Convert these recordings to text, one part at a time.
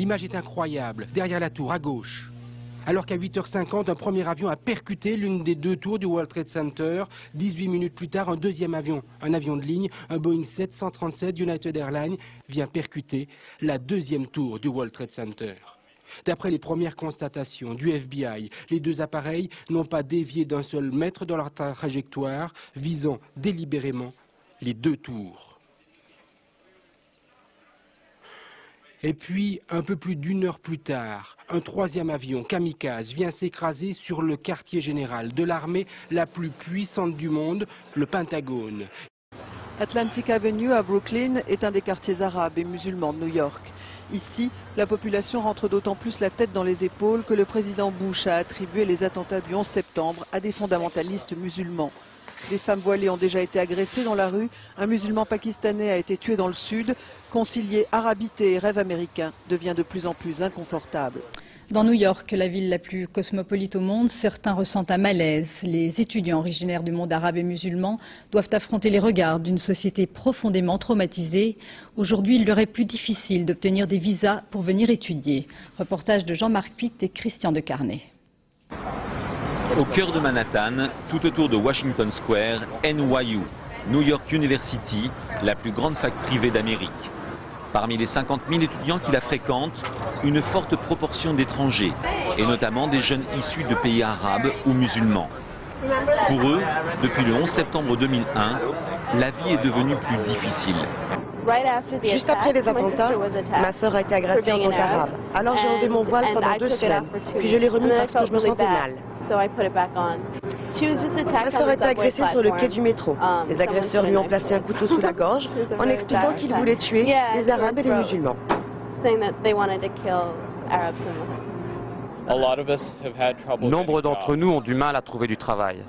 L'image est incroyable, derrière la tour, à gauche. Alors qu'à 8h50, un premier avion a percuté l'une des deux tours du World Trade Center. 18 minutes plus tard, un deuxième avion, un avion de ligne, un Boeing 737 United Airlines, vient percuter la deuxième tour du World Trade Center. D'après les premières constatations du FBI, les deux appareils n'ont pas dévié d'un seul mètre dans leur trajectoire, visant délibérément les deux tours. Et puis, un peu plus d'une heure plus tard, un troisième avion, kamikaze, vient s'écraser sur le quartier général de l'armée la plus puissante du monde, le Pentagone. Atlantic Avenue à Brooklyn est un des quartiers arabes et musulmans de New York. Ici, la population rentre d'autant plus la tête dans les épaules que le président Bush a attribué les attentats du 11 septembre à des fondamentalistes musulmans. Des femmes voilées ont déjà été agressées dans la rue. Un musulman pakistanais a été tué dans le sud. Concilier arabité et rêve américain devient de plus en plus inconfortable. Dans New York, la ville la plus cosmopolite au monde, certains ressentent un malaise. Les étudiants originaires du monde arabe et musulman doivent affronter les regards d'une société profondément traumatisée. Aujourd'hui, il leur est plus difficile d'obtenir des visas pour venir étudier. Reportage de Jean-Marc Pitt et Christian de Carnet. Au cœur de Manhattan, tout autour de Washington Square, NYU, New York University, la plus grande fac privée d'Amérique. Parmi les 50 000 étudiants qui la fréquentent, une forte proportion d'étrangers, et notamment des jeunes issus de pays arabes ou musulmans. Pour eux, depuis le 11 septembre 2001, la vie est devenue plus difficile. Juste après les attentats, ma sœur a été agressée en tant qu'arabe. Alors j'ai enlevé mon voile pendant 2 semaines, puis je l'ai remis parce que je me sentais mal. Ma sœur a été agressée sur le quai du métro. Les agresseurs lui ont placé un couteau sous la gorge en expliquant qu'ils voulaient tuer les arabes et les musulmans. Nombre d'entre nous ont du mal à trouver du travail.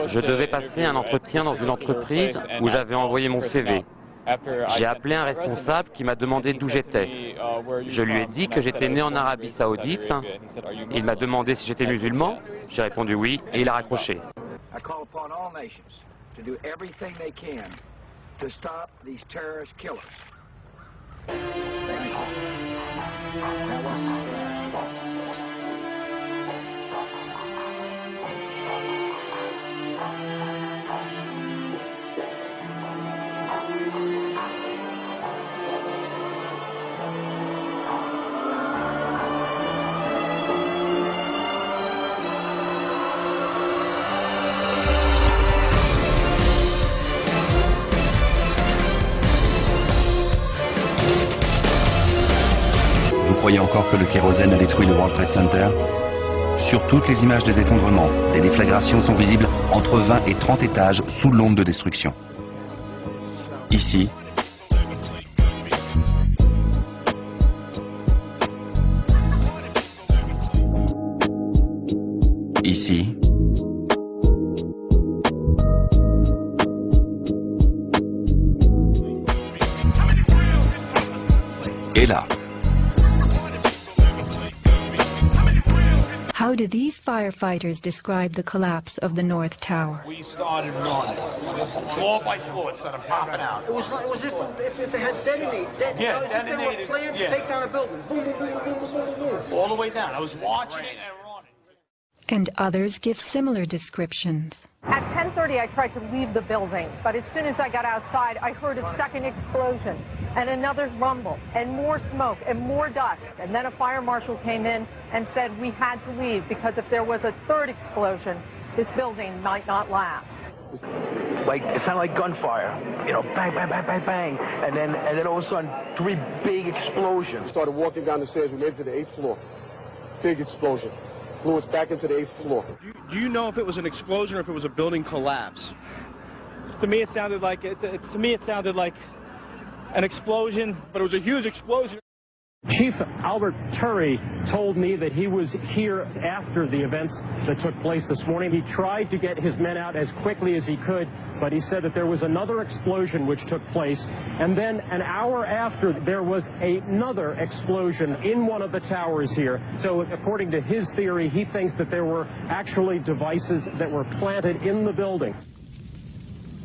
Je devais passer un entretien dans une entreprise où j'avais envoyé mon CV. J'ai appelé un responsable qui m'a demandé d'où j'étais. Je lui ai dit que j'étais né en Arabie Saoudite. Il m'a demandé si j'étais musulman. J'ai répondu oui et il a raccroché. Vous croyez encore que le kérosène a détruit le World Trade Center? Sur toutes les images des effondrements, des déflagrations sont visibles entre 20 et 30 étages sous l'onde de destruction. Ici, ici, et là. How do these firefighters describe the collapse of the North Tower? We started running, floor by floor, it started popping out. It was if they had detonated. Yeah, as if they were planned to take down a building. Boom, boom, boom, boom, boom, boom, boom. All the way down. I was watching it and running. And others give similar descriptions. At 10:30, I tried to leave the building, but as soon as I got outside, I heard a second explosion and another rumble and more smoke and more dust. And then a fire marshal came in and said we had to leave because if there was a third explosion, this building might not last. Like it sounded like gunfire, you know, bang, bang, bang, bang, bang, and then all of a sudden 3 big explosions. Started walking down the stairs. We made it to the 8th floor. Big explosion. Blew us back into the 8th floor. Do you know if it was an explosion or if it was a building collapse? To me, it sounded like an explosion, but it was a huge explosion. Chief Albert Turry told me that he was here after the events that took place this morning. He tried to get his men out as quickly as he could, but he said that there was another explosion which took place, and then an hour after there was another explosion in one of the towers here. So according to his theory, he thinks that there were actually devices that were planted in the building.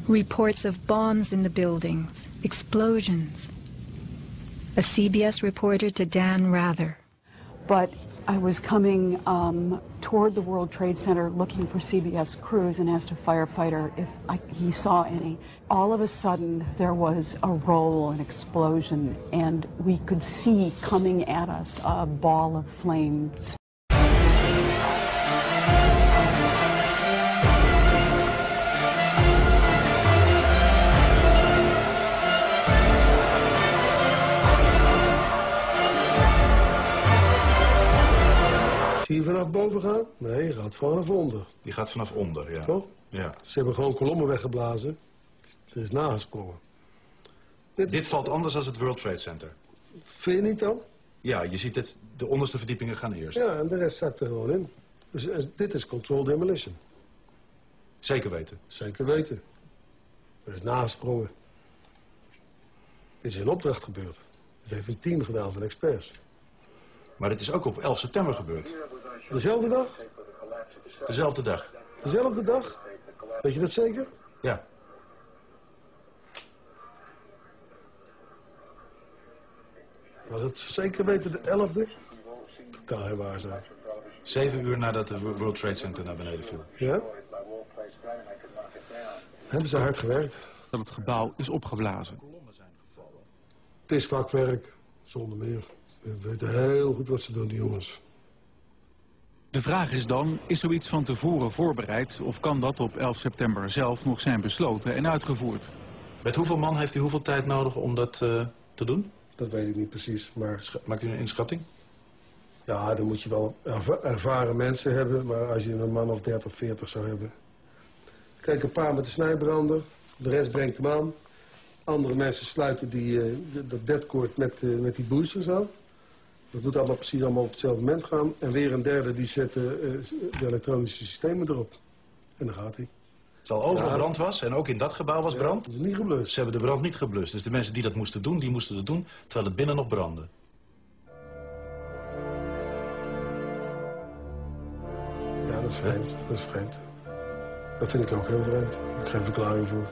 Reports of bombs in the buildings, explosions. a CBS reporter to Dan Rather. But I was coming toward the World Trade Center looking for CBS crews and asked a firefighter if he saw any. All of a sudden, there was a roll, an explosion, and we could see coming at us a ball of flame. Zie je vanaf boven gaan? Nee, je gaat vanaf onder. Die gaat vanaf onder, ja. Toch? Ja. Ze hebben gewoon kolommen weggeblazen. Er is nagesprongen. Dit valt anders dan het World Trade Center. Vind je niet dan? Ja, je ziet het, de onderste verdiepingen gaan eerst. Ja, en de rest zakt er gewoon in. Dus dit is controlled demolition. Zeker weten? Zeker weten. Er is nagesprongen. Dit is in opdracht gebeurd. Dit heeft een team gedaan van experts. Maar dit is ook op 11 september gebeurd. Dezelfde dag? Dezelfde dag. Dezelfde dag? Weet je dat zeker? Ja. Was het zeker weten de 11e? Dat kan heel waar zijn. 7 uur nadat de World Trade Center naar beneden viel. Ja? Hebben ze hard gewerkt. Dat het gebouw is opgeblazen. Het is vakwerk, zonder meer. We weten heel goed wat ze doen, die jongens. De vraag is dan, is zoiets van tevoren voorbereid of kan dat op 11 september zelf nog zijn besloten en uitgevoerd? Met hoeveel man heeft u hoeveel tijd nodig om dat te doen? Dat weet ik niet precies, maar... Maakt u een inschatting? Ja, dan moet je wel ervaren mensen hebben, maar als je een man of 30, 40 zou hebben... Kijk, een paar met de snijbrander, de rest brengt hem aan. Andere mensen sluiten dat deadcord met die boosters aan. Dat moet allemaal precies op hetzelfde moment gaan. En weer een derde die zet de elektronische systemen erop. En dan gaat hij. Terwijl overal brand was en ook in dat gebouw was brand. Dat is niet geblust. Ze hebben de brand niet geblust. Dus de mensen die dat moesten doen, die moesten het doen terwijl het binnen nog brandde. Ja, dat is vreemd. Dat is vreemd. Dat vind ik ook heel vreemd. Daar heb ik geen verklaring voor.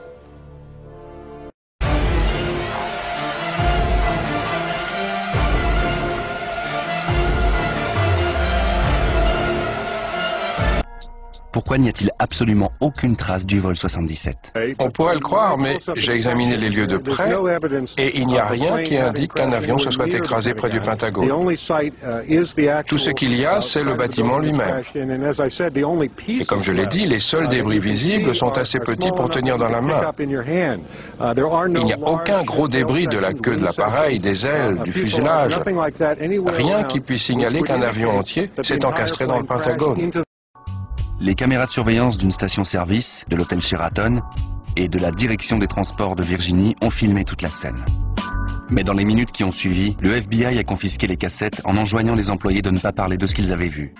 Pourquoi n'y a-t-il absolument aucune trace du vol 77? On pourrait le croire, mais j'ai examiné les lieux de près et il n'y a rien qui indique qu'un avion se soit écrasé près du Pentagone. Tout ce qu'il y a, c'est le bâtiment lui-même. Et comme je l'ai dit, les seuls débris visibles sont assez petits pour tenir dans la main. Il n'y a aucun gros débris de la queue de l'appareil, des ailes, du fuselage. Rien qui puisse signaler qu'un avion entier s'est encastré dans le Pentagone. Les caméras de surveillance d'une station-service, de l'hôtel Sheraton et de la direction des transports de Virginie ont filmé toute la scène. Mais dans les minutes qui ont suivi, le FBI a confisqué les cassettes en enjoignant les employés de ne pas parler de ce qu'ils avaient vu.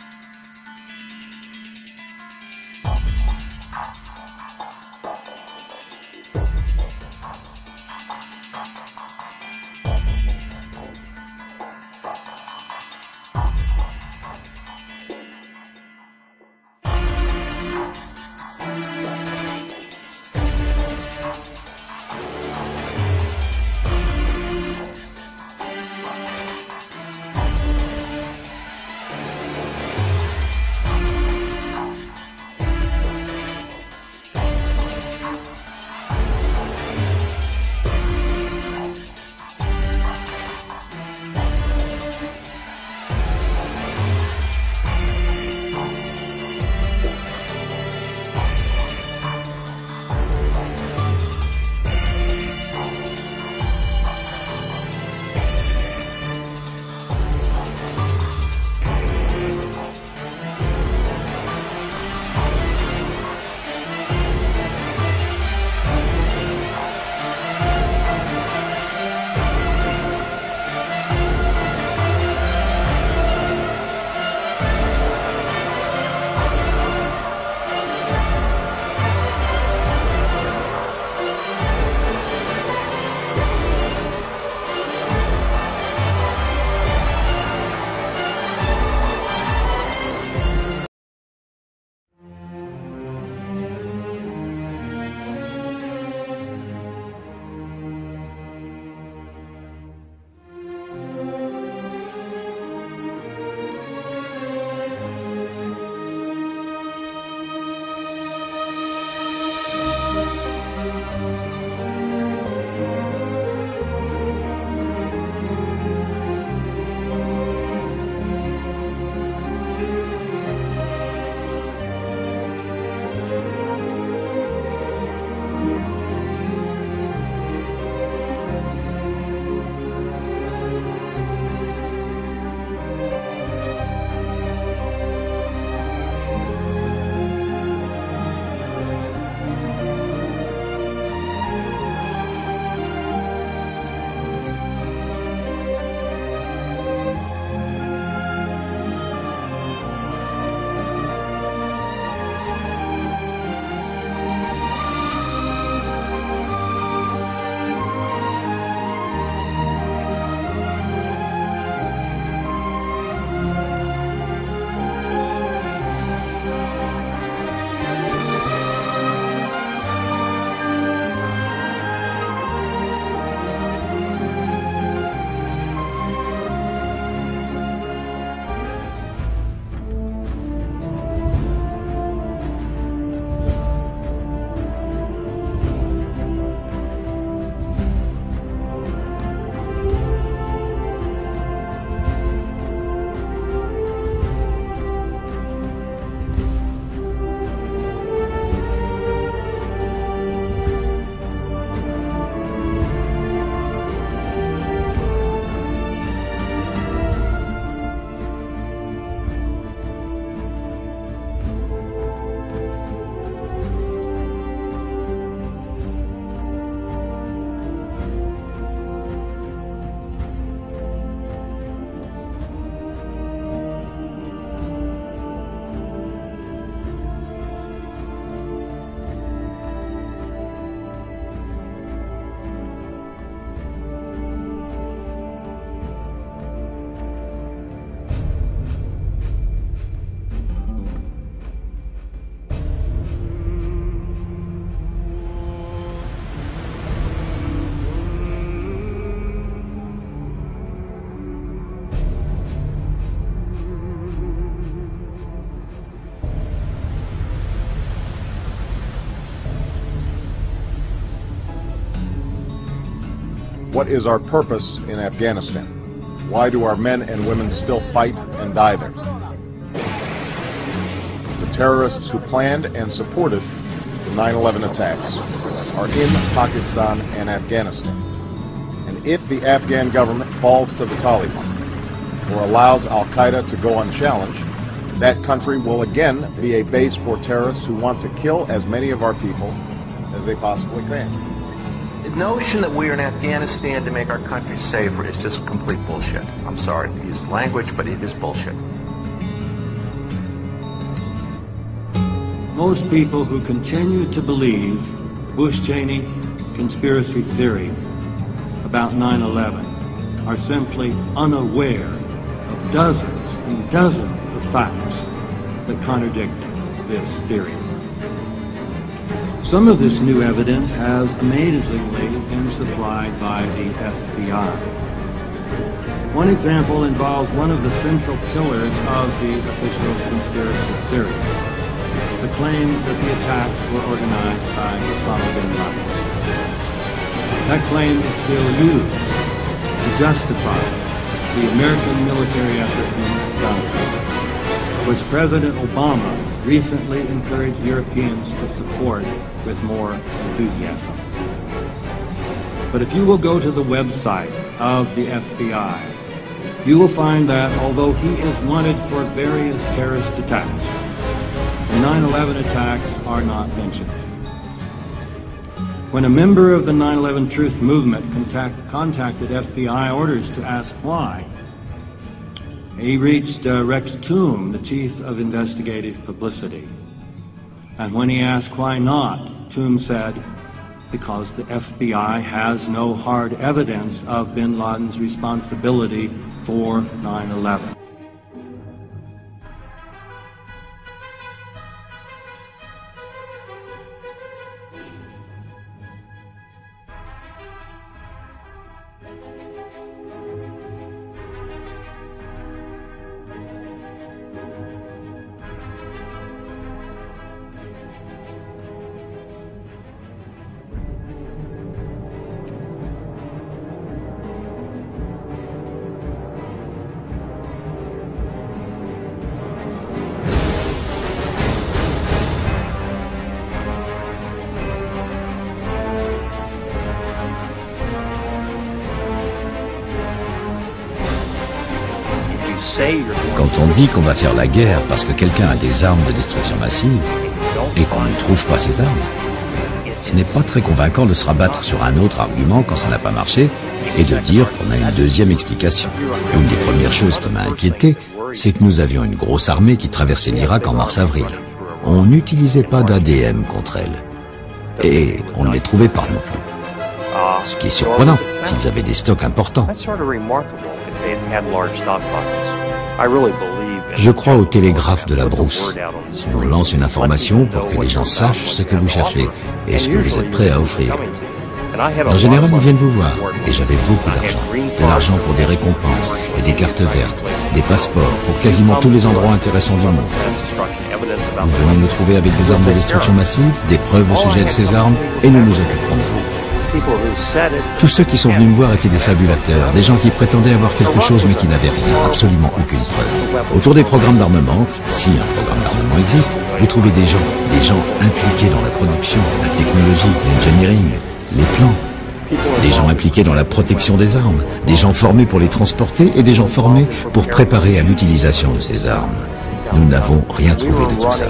What is our purpose in Afghanistan? Why do our men and women still fight and die there? The terrorists who planned and supported the 9/11 attacks are in Pakistan and Afghanistan. And if the Afghan government falls to the Taliban or allows Al-Qaeda to go unchallenged, that country will again be a base for terrorists who want to kill as many of our people as they possibly can. The notion that we are in Afghanistan to make our country safer is just complete bullshit. I'm sorry to use the language, but it is bullshit. Most people who continue to believe Bush-Cheney conspiracy theory about 9/11 are simply unaware of dozens and dozens of facts that contradict this theory. Some of this new evidence has amazingly been supplied by the FBI. One example involves one of the central pillars of the official conspiracy theory, the claim that the attacks were organized by Osama bin Laden. That claim is still used to justify the American military effort in Afghanistan, which President Obama recently encouraged Europeans to support with more enthusiasm. But if you will go to the website of the FBI, you will find that although he is wanted for various terrorist attacks, the 9/11 attacks are not mentioned. When a member of the 9/11 Truth Movement contacted FBI orders to ask why, he reached Rex Toom, the chief of investigative publicity. And when he asked why not, Toom said, because the FBI has no hard evidence of bin Laden's responsibility for 9/11. Quand on dit qu'on va faire la guerre parce que quelqu'un a des armes de destruction massive et qu'on ne trouve pas ces armes, ce n'est pas très convaincant de se rabattre sur un autre argument quand ça n'a pas marché et de dire qu'on a une deuxième explication. Une des premières choses qui m'a inquiété, c'est que nous avions une grosse armée qui traversait l'Irak en mars-avril. On n'utilisait pas d'ADM contre elle. Et on ne les trouvait pas non plus. Ce qui est surprenant, s'ils avaient des stocks importants. Je crois au télégraphe de la brousse. On lance une information pour que les gens sachent ce que vous cherchez et ce que vous êtes prêt à offrir. En général, ils viennent vous voir, et j'avais beaucoup d'argent. De l'argent pour des récompenses et des cartes vertes, des passeports pour quasiment tous les endroits intéressants du monde. Vous venez nous trouver avec des armes de destruction massive, des preuves au sujet de ces armes, et nous nous occuperons de vous. Tous ceux qui sont venus me voir étaient des fabulateurs, des gens qui prétendaient avoir quelque chose mais qui n'avaient rien, absolument aucune preuve. Autour des programmes d'armement, si un programme d'armement existe, vous trouvez des gens impliqués dans la production, la technologie, l'engineering, les plans. Des gens impliqués dans la protection des armes, des gens formés pour les transporter et des gens formés pour préparer à l'utilisation de ces armes. Nous n'avons rien trouvé de tout ça.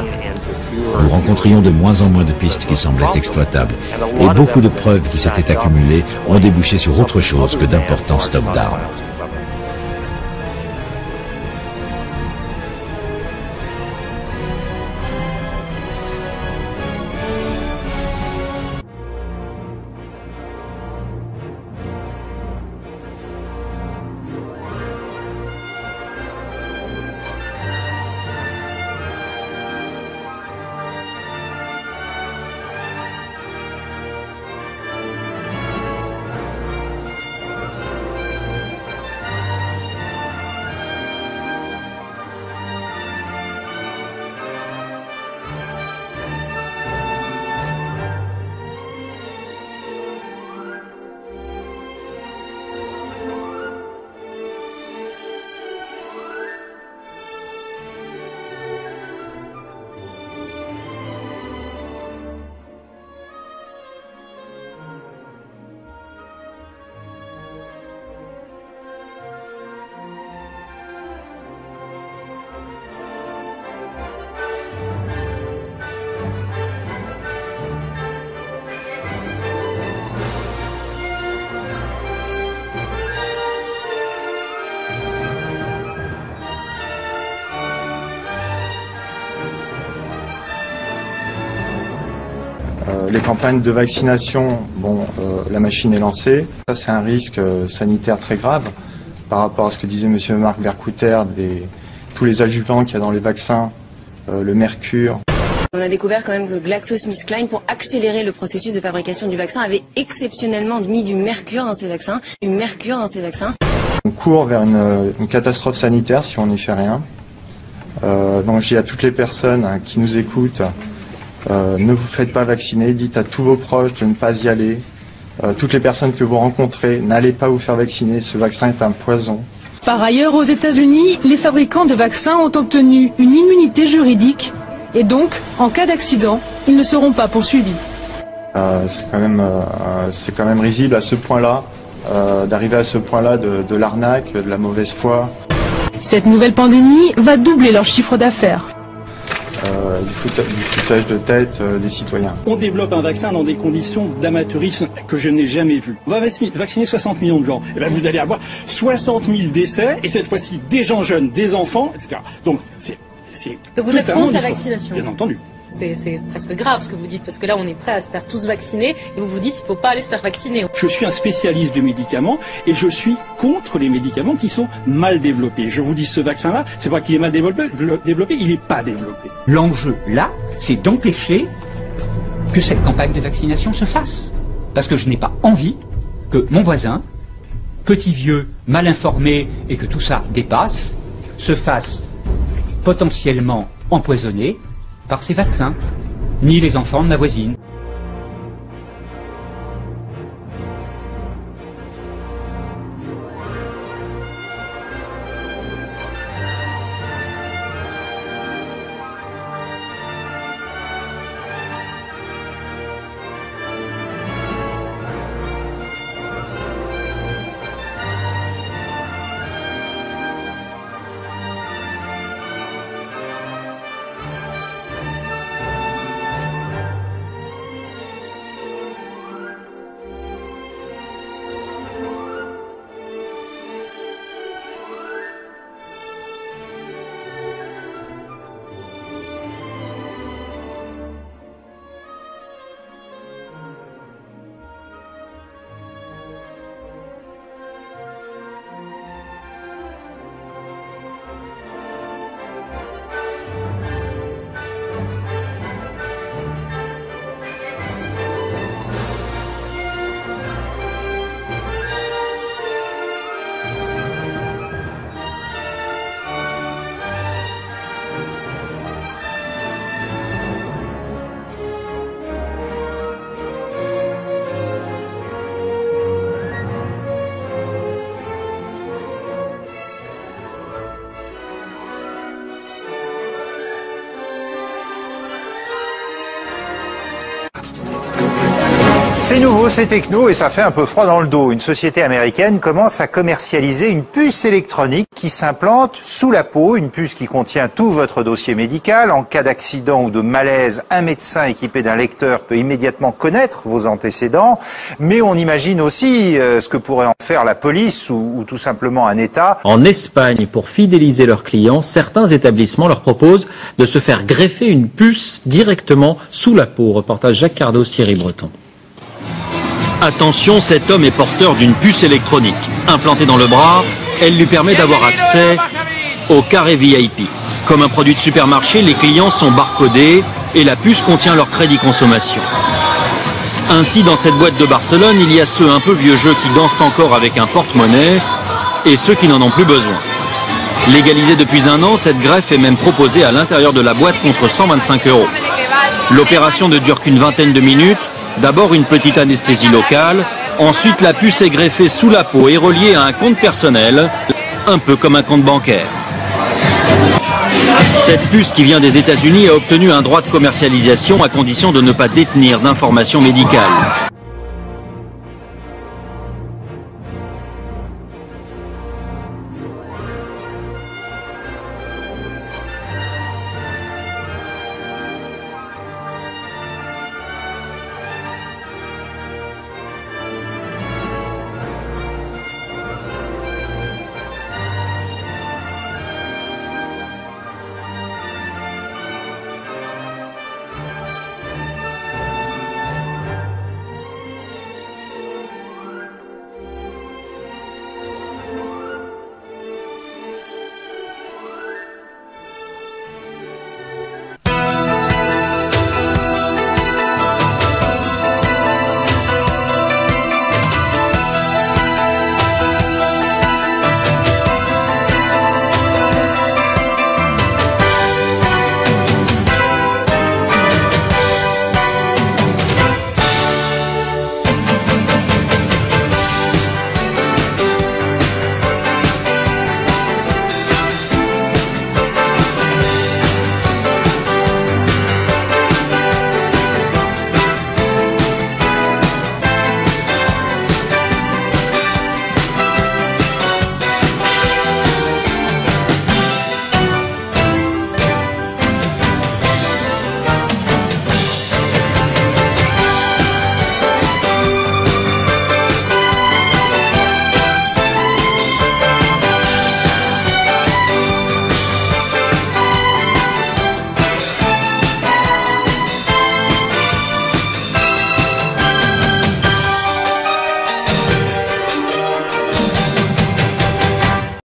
Nous rencontrions de moins en moins de pistes qui semblaient exploitables et beaucoup de preuves qui s'étaient accumulées ont débouché sur autre chose que d'importants stocks d'armes. Les campagnes de vaccination, bon, la machine est lancée. Ça, c'est un risque sanitaire très grave par rapport à ce que disait M. Marc Berkouter, tous les adjuvants qu'il y a dans les vaccins, le mercure. On a découvert quand même que GlaxoSmithKline, pour accélérer le processus de fabrication du vaccin, avait exceptionnellement mis du mercure dans ces vaccins. On court vers une catastrophe sanitaire si on n'y fait rien. Donc je dis à toutes les personnes qui nous écoutent, ne vous faites pas vacciner, dites à tous vos proches de ne pas y aller. Toutes les personnes que vous rencontrez, n'allez pas vous faire vacciner, ce vaccin est un poison. Par ailleurs, aux États-Unis, les fabricants de vaccins ont obtenu une immunité juridique et donc, en cas d'accident, ils ne seront pas poursuivis. C'est quand même risible à ce point-là, d'arriver à ce point-là de l'arnaque, de la mauvaise foi. Cette nouvelle pandémie va doubler leur chiffre d'affaires. Du foutage de tête des citoyens. On développe un vaccin dans des conditions d'amateurisme que je n'ai jamais vues. On va vacciner 60 millions de gens. Et bien vous allez avoir 60 000 décès, et cette fois-ci des gens jeunes, des enfants, etc. Donc Donc vous êtes contre la vaccination? Bien entendu. C'est presque grave ce que vous dites, parce que là on est prêt à se faire tous vacciner, et vous vous dites qu'il ne faut pas aller se faire vacciner. Je suis un spécialiste de médicaments, et je suis contre les médicaments qui sont mal développés. Je vous dis, ce vaccin-là, c'est pas qu'il est mal développé, il n'est pas développé. L'enjeu, là, c'est d'empêcher que cette campagne de vaccination se fasse. Parce que je n'ai pas envie que mon voisin, petit vieux, mal informé, et que tout ça dépasse, se fasse potentiellement empoisonné par ces vaccins, ni les enfants de ma voisine. C'est nouveau, c'est techno et ça fait un peu froid dans le dos. Une société américaine commence à commercialiser une puce électronique qui s'implante sous la peau, une puce qui contient tout votre dossier médical. En cas d'accident ou de malaise, un médecin équipé d'un lecteur peut immédiatement connaître vos antécédents. Mais on imagine aussi ce que pourrait en faire la police ou tout simplement un État. En Espagne, pour fidéliser leurs clients, certains établissements leur proposent de se faire greffer une puce directement sous la peau. Reportage Jacques Cardos, Thierry Breton. Attention, cet homme est porteur d'une puce électronique. Implantée dans le bras, elle lui permet d'avoir accès au carré VIP. Comme un produit de supermarché, les clients sont barcodés et la puce contient leur crédit consommation. Ainsi, dans cette boîte de Barcelone, il y a ceux un peu vieux jeux qui dansent encore avec un porte-monnaie et ceux qui n'en ont plus besoin. Légalisée depuis un an, cette greffe est même proposée à l'intérieur de la boîte contre 125 €. L'opération ne dure qu'une vingtaine de minutes. D'abord une petite anesthésie locale, ensuite la puce est greffée sous la peau et reliée à un compte personnel, un peu comme un compte bancaire. Cette puce qui vient des États-Unis a obtenu un droit de commercialisation à condition de ne pas détenir d'informations médicales.